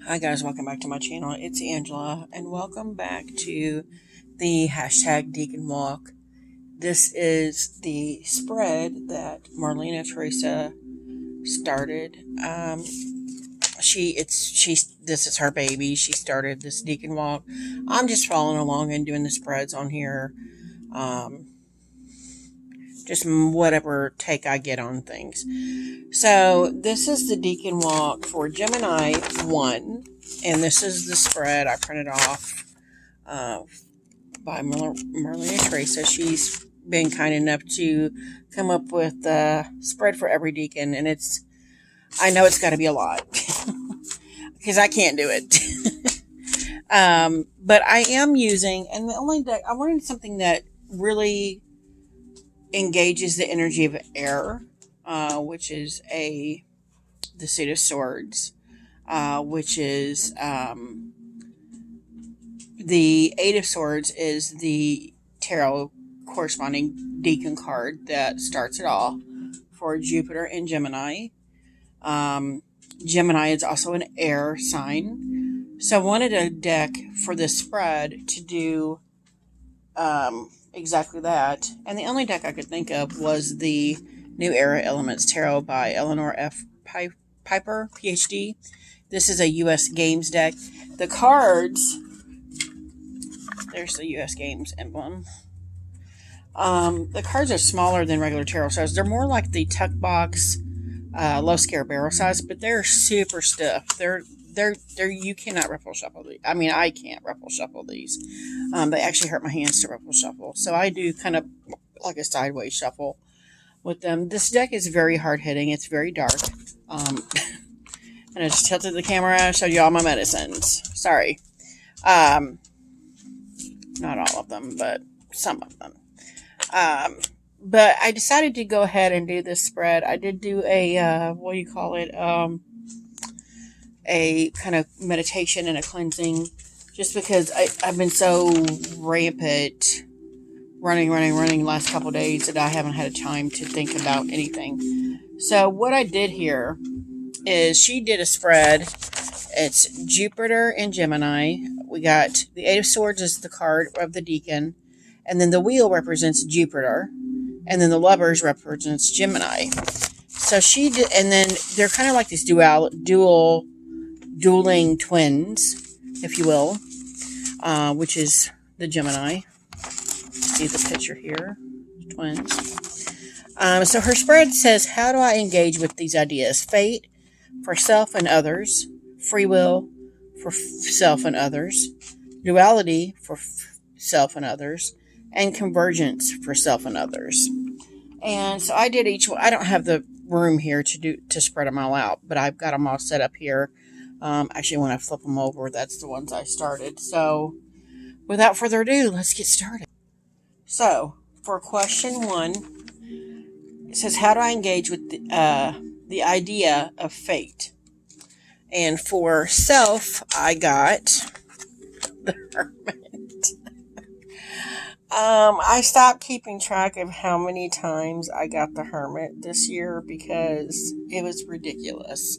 Hi guys, welcome back to my channel. It's Angela, and welcome back to the hashtag Deacon Walk. This is the spread that Marlena Teresa started. This is her baby. She started this Deacon Walk. I'm just following along and doing the spreads on here. Um, just whatever take I get on things. So this is the Deacon Walk for Gemini 1, and this is the spread I printed off by Marlena Teresa. She's been kind enough to come up with a spread for every deacon, and I know it's got to be a lot because I can't do it. But I am using, and the only deck, I wanted something that really engages the energy of air, which is the Suit of Swords, which is the Eight of Swords is the tarot corresponding deacon card that starts it all for Jupiter and Gemini. Gemini is also an air sign. So I wanted a deck for this spread to do exactly that. And the only deck I could think of was the New Era Elements Tarot by Eleanor F. Piper, PhD. This is a U.S. Games deck. The cards, there's the U.S. Games emblem. The cards are smaller than regular tarot cards. They're more like the tuck box, low scale barrel size, but they're super stiff. They're you cannot ruffle shuffle these. I mean, I can't ruffle shuffle these. They actually hurt my hands to ruffle shuffle. So I do kind of like a sideways shuffle with them. This deck is very hard hitting. It's very dark. And I just tilted the camera, showed you all my medicines. Sorry. Not all of them, but some of them. But I decided to go ahead and do this spread. I did do a, what do you call it? A kind of meditation and a cleansing, just because I've been so rampant running last couple days that I haven't had a time to think about anything. So what I did here is she did a spread. It's Jupiter and Gemini. We got the Eight of Swords is the card of the deacon, and then the wheel represents Jupiter, and then the lovers represents Gemini. So she did, and then they're kind of like these dueling twins, if you will, which is the Gemini. See the picture here, twins. So her spread says, how do I engage with these ideas? Fate for self and others, free will for self and others, duality for self and others, and convergence for self and others. And so I did each one. I don't have the room here to spread them all out, but I've got them all set up here. Actually, when I flip them over, that's the ones I started. So without further ado, let's get started. So for question 1, it says, how do I engage with the idea of fate? And for self, I got the Hermit. I stopped keeping track of how many times I got the Hermit this year because it was ridiculous.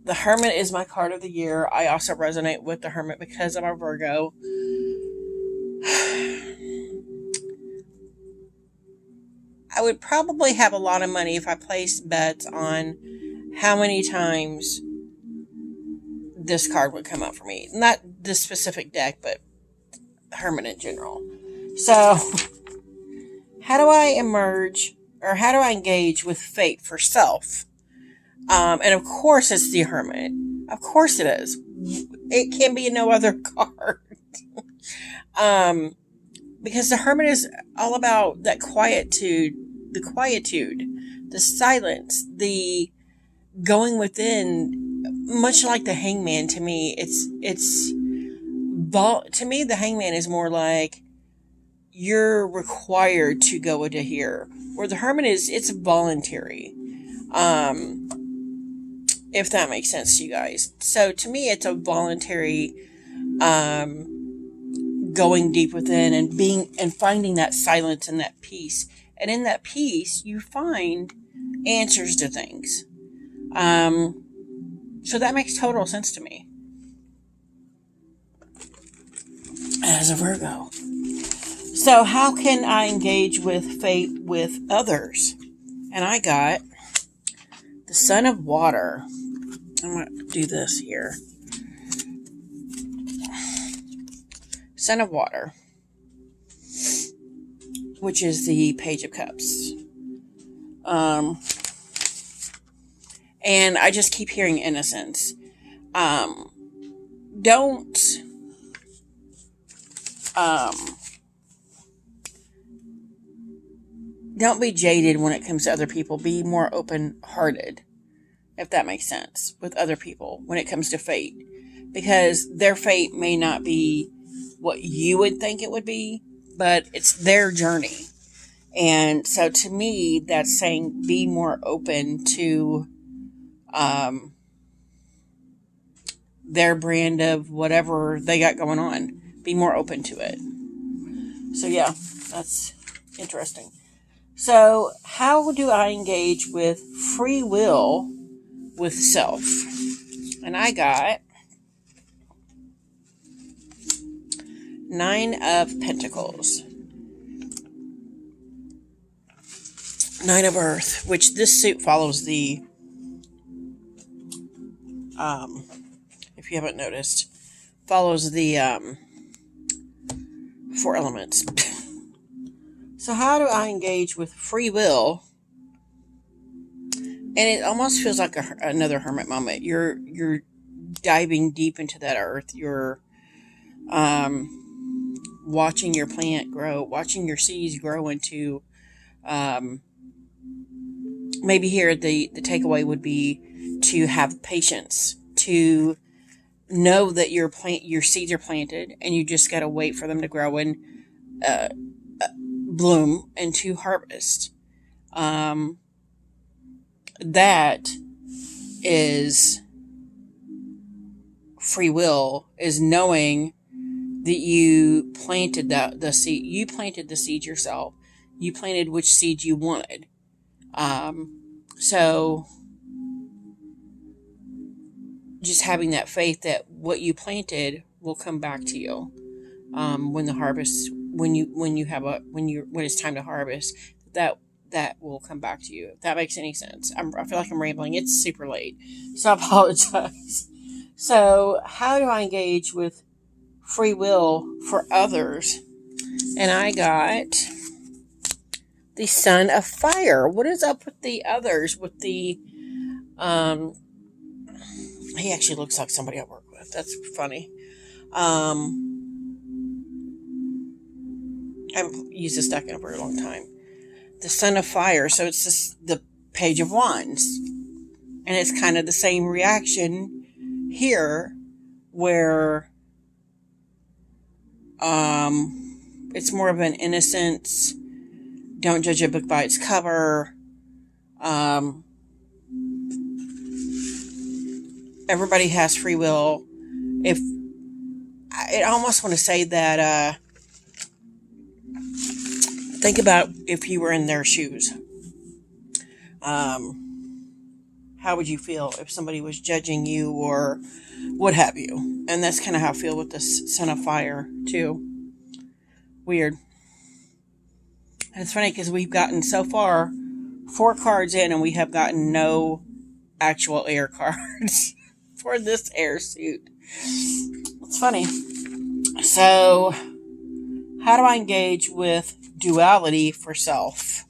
The Hermit is my card of the year. I also resonate with the Hermit because I'm a Virgo. I would probably have a lot of money if I placed bets on how many times this card would come up for me. Not this specific deck, but Hermit in general. So, how do I engage with fate for self? And of course it's the Hermit. Of course it is. It can be no other card. Because the Hermit is all about that quietude, the silence, the going within, much like the Hangman. To me, to me, the Hangman is more like you're required to go into here, where the Hermit it's voluntary. If that makes sense to you guys. So to me, it's a voluntary, going deep within and finding that silence and that peace. And in that peace, you find answers to things. So that makes total sense to me. as a Virgo. So how can I engage with fate with others? And I got the Son of Water. I'm going to do this here. Son of Water, which is the Page of Cups. And I just keep hearing innocence. Don't be jaded when it comes to other people. Be more open-hearted, if that makes sense, with other people when it comes to fate. Because their fate may not be what you would think it would be, but it's their journey. And so to me, that's saying be more open to their brand of whatever they got going on. Be more open to it. So yeah, that's interesting. So how do I engage with free will with self? And I got 9 of Pentacles. 9 of Earth, which this suit follows the, if you haven't noticed, follows the 4 elements. So how do I engage with free will? And it almost feels like another hermit moment. You're diving deep into that earth. You're watching your plant grow, watching your seeds grow into. Maybe here the takeaway would be to have patience, to know that your seeds are planted, and you just got to wait for them to grow and bloom and to harvest. That is free will, is knowing that you planted the seed. You planted the seed yourself. You planted which seed you wanted. So just having that faith that what you planted will come back to you. When the harvest, when it's time to harvest, that will come back to you. If that makes any sense. I feel like I'm rambling. It's super late, so I apologize. So how do I engage with free will for others? And I got the Son of Fire. What is up with the others? With the, he actually looks like somebody I work with. That's funny. I haven't used this deck in a very long time. The Son of Fire. So it's just the Page of Wands. And it's kind of the same reaction here, where it's more of an innocence. Don't judge a book by its cover. Everybody has free will. If I almost want to say that, think about if you were in their shoes. How would you feel if somebody was judging you or what have you? And that's kind of how I feel with this Son of Fire too. Weird. And it's funny because we've gotten so far 4 cards in and we have gotten no actual air cards for this air suit. It's funny. So how do I engage with duality for self?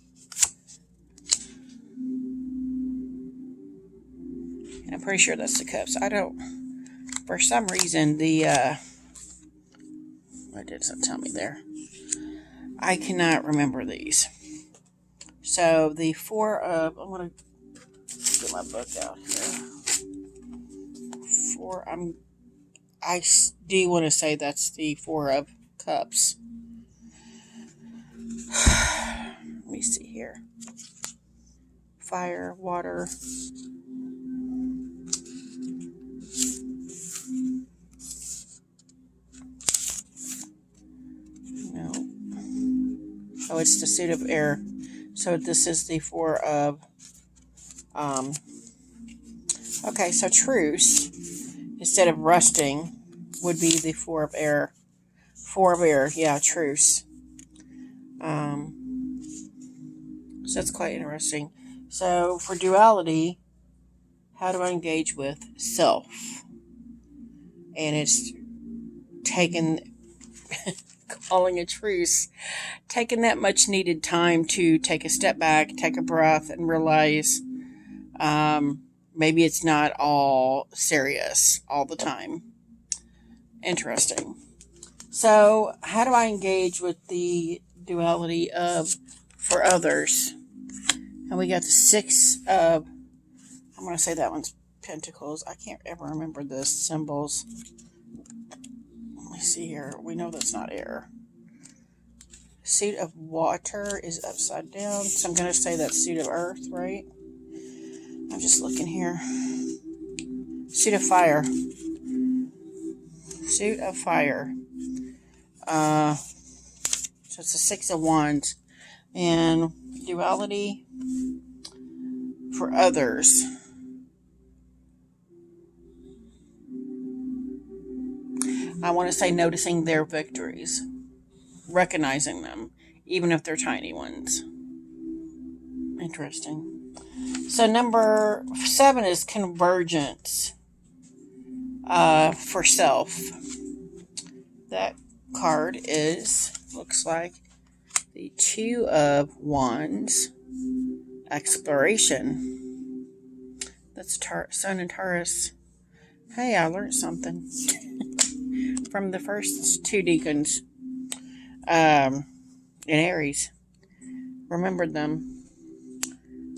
And I'm pretty sure that's the Cups. For some reason, what did it tell me there? I cannot remember these. So the 4 of, I'm going to get my book out here. 4, I do want to say that's the 4 of Cups. Let me see here. Fire, water. No. Oh, it's the suit of air. So this is the 4 of, okay, so truce, instead of rusting, would be the 4 of air. Forbear. Yeah, truce. So that's quite interesting. So for duality, how do I engage with self? And it's taken, calling a truce, taking that much needed time to take a step back, take a breath, and realize maybe it's not all serious all the time. Interesting. So how do I engage with the duality of for others? And we got the 6 of, I'm going to say that one's pentacles. I can't ever remember the symbols. Let me see here. We know that's not air. Seat of water is upside down. So I'm going to say that's seat of earth, right? I'm just looking here. Seat of fire. Suit of fire. So it's a 6 of wands. And duality for others. I want to say noticing their victories. Recognizing them. Even if they're tiny ones. Interesting. So number 7 is convergence. For self. That card looks like the 2 of wands. Exploration. That's Sun and Taurus. Hey, I learned something from the first 2 decans in Aries. Remembered them.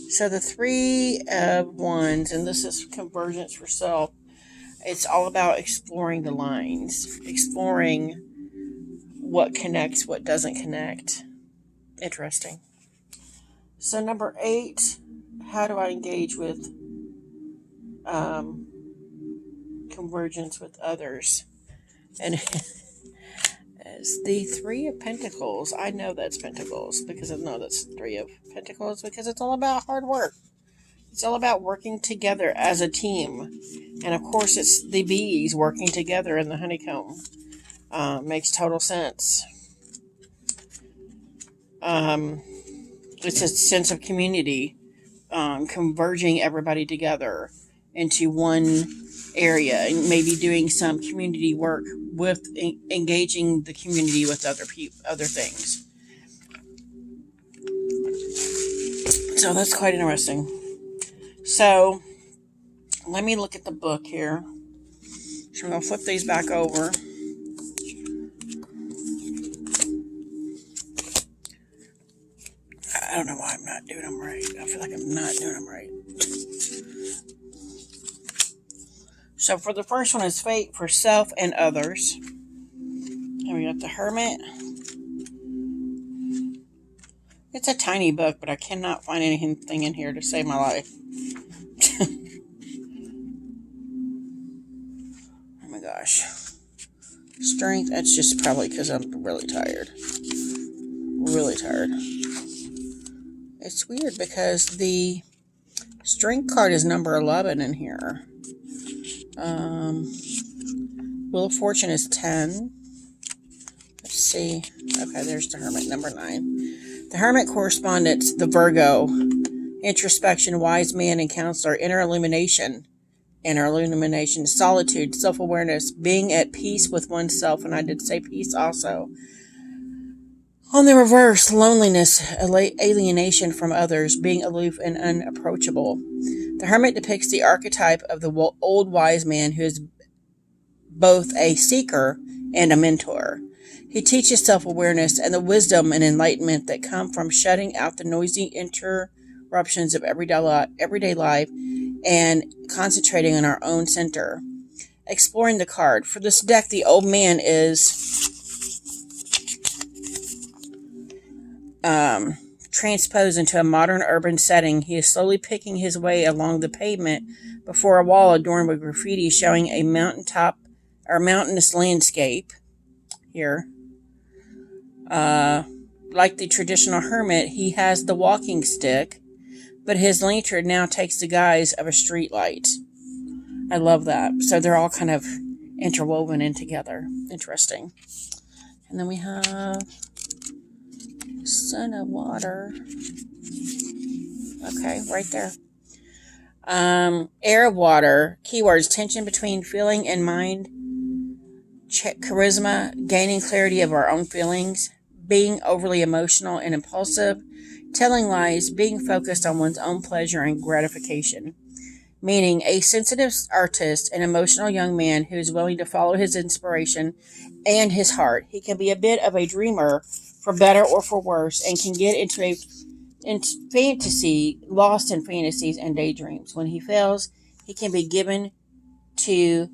So the 3 of wands, and this is convergence for self. It's all about exploring the lines, exploring what connects, what doesn't connect. Interesting. So number 8, how do I engage with convergence with others? And as the 3 of Pentacles, I know that's Pentacles because I know that's 3 of Pentacles because it's all about hard work. It's all about working together as a team. And of course, it's the bees working together in the honeycomb. Makes total sense. It's a sense of community, converging everybody together into one area, and maybe doing some community work with engaging the community with other things. So that's quite interesting. So let me look at the book here. So I'm going to flip these back over. I don't know why I'm not doing them right. I feel like I'm not doing them right. So for the first one is fate for self and others. And we got the Hermit. It's a tiny book, but I cannot find anything in here to save my life. Oh my gosh. Strength, that's just probably because I'm really tired. Really tired. It's weird because the strength card is number 11 in here. Wheel of Fortune is 10. Let's see. Okay, there's the Hermit, number 9. The Hermit correspondence, the Virgo. Introspection, wise man and counselor. Inner illumination, solitude, self-awareness, being at peace with oneself. And I did say peace also. On the reverse, loneliness, alienation from others, being aloof and unapproachable. The Hermit depicts the archetype of the old wise man who is both a seeker and a mentor. He teaches self-awareness and the wisdom and enlightenment that come from shutting out the noisy interruptions of everyday life and concentrating on our own center. Exploring the card. For this deck, the old man is transposed into a modern urban setting. He is slowly picking his way along the pavement before a wall adorned with graffiti showing a mountaintop or mountainous landscape here. Like the traditional hermit, he has the walking stick, but his lantern now takes the guise of a street light. I love that. So they're all kind of interwoven in together. Interesting. And then we have Son of Water. Okay, right there. Air of Water. Keywords: tension between feeling and mind. Charisma, gaining clarity of our own feelings, being overly emotional and impulsive, telling lies, being focused on one's own pleasure and gratification. Meaning, a sensitive artist, an emotional young man who is willing to follow his inspiration and his heart. He can be a bit of a dreamer, for better or for worse, and can get into fantasy, lost in fantasies and daydreams. When he fails, he can be given to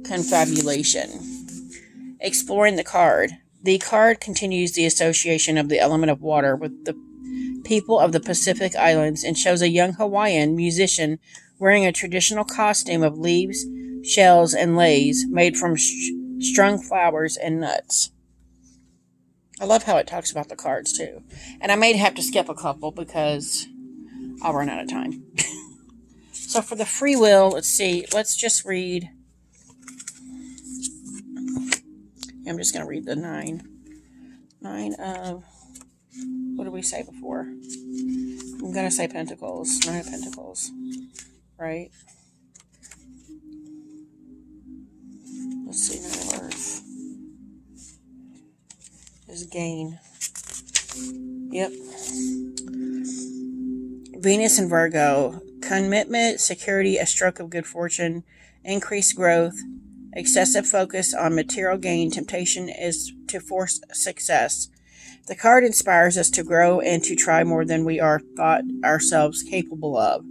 confabulation. Exploring the card. The card continues the association of the element of water with the people of the Pacific Islands and shows a young Hawaiian musician wearing a traditional costume of leaves, shells, and leis made from strung flowers and nuts. I love how it talks about the cards too. And I may have to skip a couple because I'll run out of time. So for the free will, let's see. Let's just read. I'm just going to read the 9. 9 of, what did we say before? I'm going to say Pentacles. 9 of Pentacles. Right? Let's see, 9 of Earth. Is gain. Yep. Venus and Virgo. Commitment, security, a stroke of good fortune, increased growth, excessive focus on material gain. Temptation is to force success. The card inspires us to grow and to try more than we are thought ourselves capable of.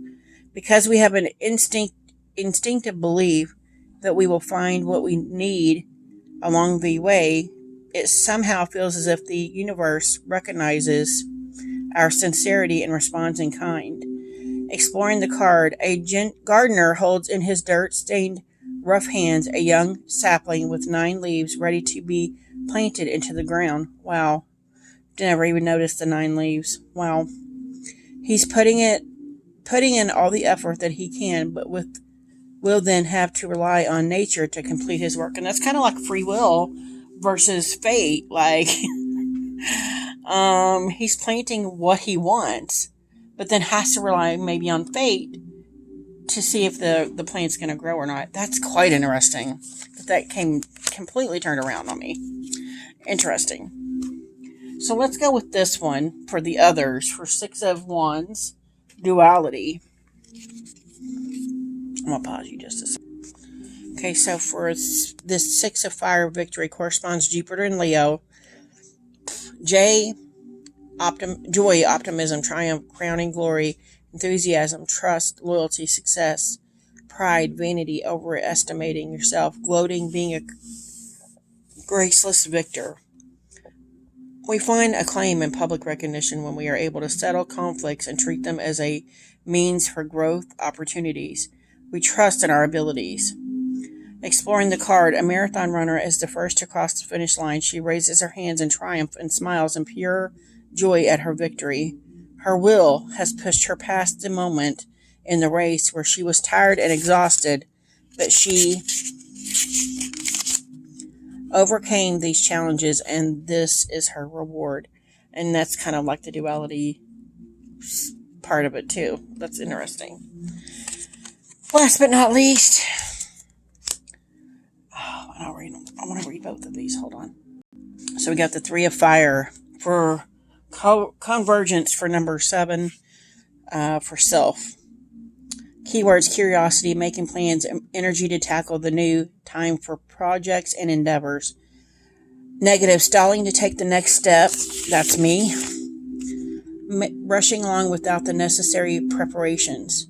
Because we have an instinctive belief that we will find what we need along the way, it somehow feels as if the universe recognizes our sincerity and responds in kind. Exploring the card, a gardener holds in his dirt-stained rough hands a young sapling with 9 leaves ready to be planted into the ground. Wow. Never even noticed the 9 leaves. Wow. He's putting in all the effort that he can, but will then have to rely on nature to complete his work. And that's kind of like free will versus fate. Like, he's planting what he wants, but then has to rely maybe on fate to see if the plant's going to grow or not. That's quite interesting. That came completely turned around on me. Interesting. So let's go with this one for the others. For 6 of Wands, duality. I'm going to pause you just a second. Okay, so for this 6 of Fire, victory corresponds Jupiter and Leo. Joy, optimism, triumph, crowning glory, enthusiasm, trust, loyalty, success, pride, vanity, overestimating yourself, gloating, being a graceless victor. We find acclaim and public recognition when we are able to settle conflicts and treat them as a means for growth opportunities. We trust in our abilities. Exploring the card, a marathon runner is the first to cross the finish line. She raises her hands in triumph and smiles in pure joy at her victory. Her will has pushed her past the moment in the race where she was tired and exhausted, but she overcame these challenges, and this is her reward. And that's kind of like the duality part of it too. That's interesting. Last but not least, I want to read both of these. Hold on. So we got the 3 of Fire for convergence for number 7 for self. Keywords: curiosity, making plans, energy to tackle the new, time for projects and endeavors. Negative: stalling to take the next step. That's me. Rushing along without the necessary preparations.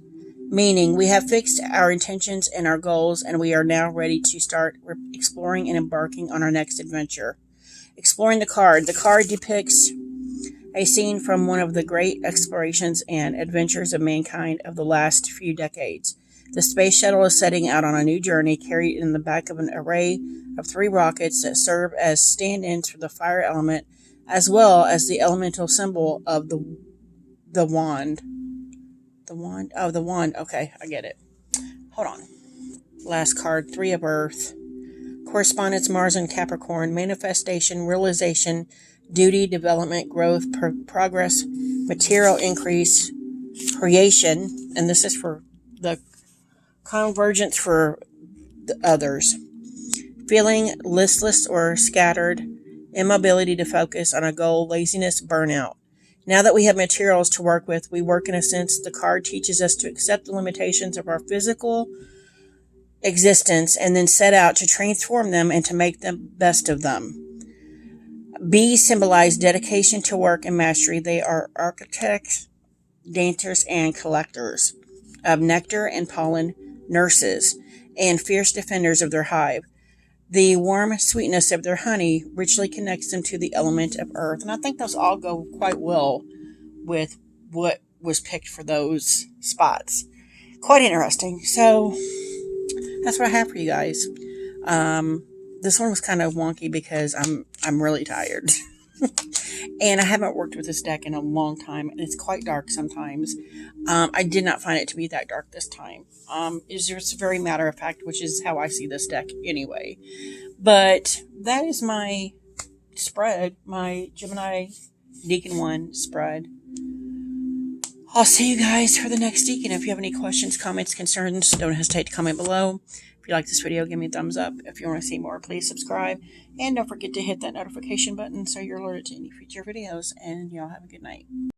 Meaning, we have fixed our intentions and our goals, and we are now ready to start exploring and embarking on our next adventure. Exploring the card. The card depicts a scene from one of the great explorations and adventures of mankind of the last few decades. The space shuttle is setting out on a new journey, carried in the back of an array of 3 rockets that serve as stand-ins for the fire element, as well as the elemental symbol of the wand. The wand? Oh, the wand. Okay, I get it. Hold on. Last card, 3 of Earth. Correspondence, Mars and Capricorn. Manifestation, realization, duty, development, growth, progress, material increase, creation. And this is for the convergence for the others. Feeling listless or scattered, immobility to focus on a goal, laziness, burnout. Now that we have materials to work with, we work in a sense. The card teaches us to accept the limitations of our physical existence and then set out to transform them and to make the best of them. Bees symbolize dedication to work and mastery. They are architects, dancers, and collectors of nectar and pollen, nurses, and fierce defenders of their hive. The warm sweetness of their honey richly connects them to the element of earth. And I think those all go quite well with what was picked for those spots. Quite interesting. So that's what I have for you guys. This one was kind of wonky because I'm really tired. And I haven't worked with this deck in a long time, and it's quite dark sometimes. I did not find it to be that dark this time. It's just very matter of fact, which is how I see this deck anyway. But that is my spread, my Gemini Decan 1 spread. I'll see you guys for the next Decan. If you have any questions, comments, concerns, don't hesitate to comment below. If you like this video, give me a thumbs up. If you want to see more, please subscribe. And don't forget to hit that notification button so you're alerted to any future videos. And y'all have a good night.